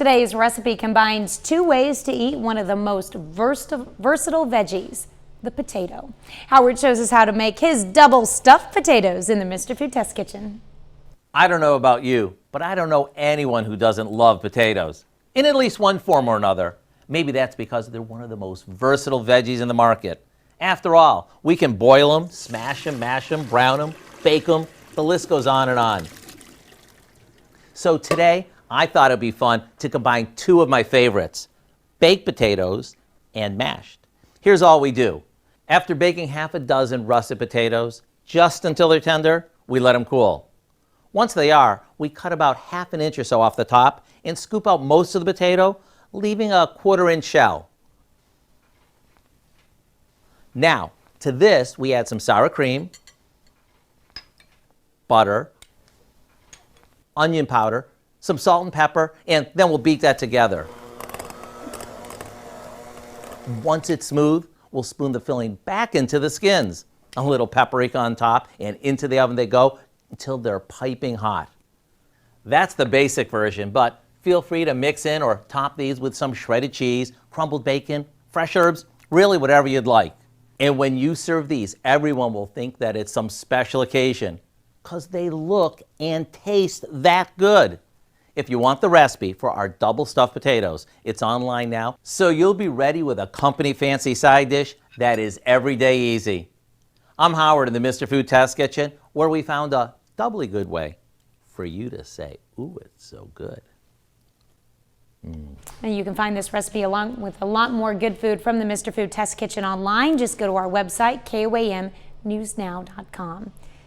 Today's recipe combines two ways to eat one of the most versatile veggies, the potato. Howard shows us how to make his double stuffed potatoes in the Mr. Food Test Kitchen. I don't know about you, but I don't know anyone who doesn't love potatoes in at least one form or another. Maybe that's because they're one of the most versatile veggies in the market. After all, we can boil them, smash them, mash them, brown them, bake them. The list goes on and on. So today, I thought it'd be fun to combine two of my favorites, baked potatoes and mashed. Here's all we do. After baking half a dozen russet potatoes, just until they're tender, we let them cool. Once they are, we cut about ½ inch or so off the top and scoop out most of the potato, leaving a ¼ inch shell. Now, to this, we add some sour cream, butter, onion powder, some salt and pepper, and then we'll beat that together. Once it's smooth, we'll spoon the filling back into the skins. A little paprika on top, and into the oven they go until they're piping hot. That's the basic version, but feel free to mix in or top these with some shredded cheese, crumbled bacon, fresh herbs, really whatever you'd like. And when you serve these, everyone will think that it's some special occasion because they look and taste that good. If you want the recipe for our double stuffed potatoes, it's online now, so you'll be ready with a company fancy side dish that is everyday easy. I'm Howard in the Mr. Food Test Kitchen, where we found a doubly good way for you to say, ooh, it's so good. And you can find this recipe along with a lot more good food from the Mr. Food Test Kitchen online. Just go to our website, KOAMnewsnow.com.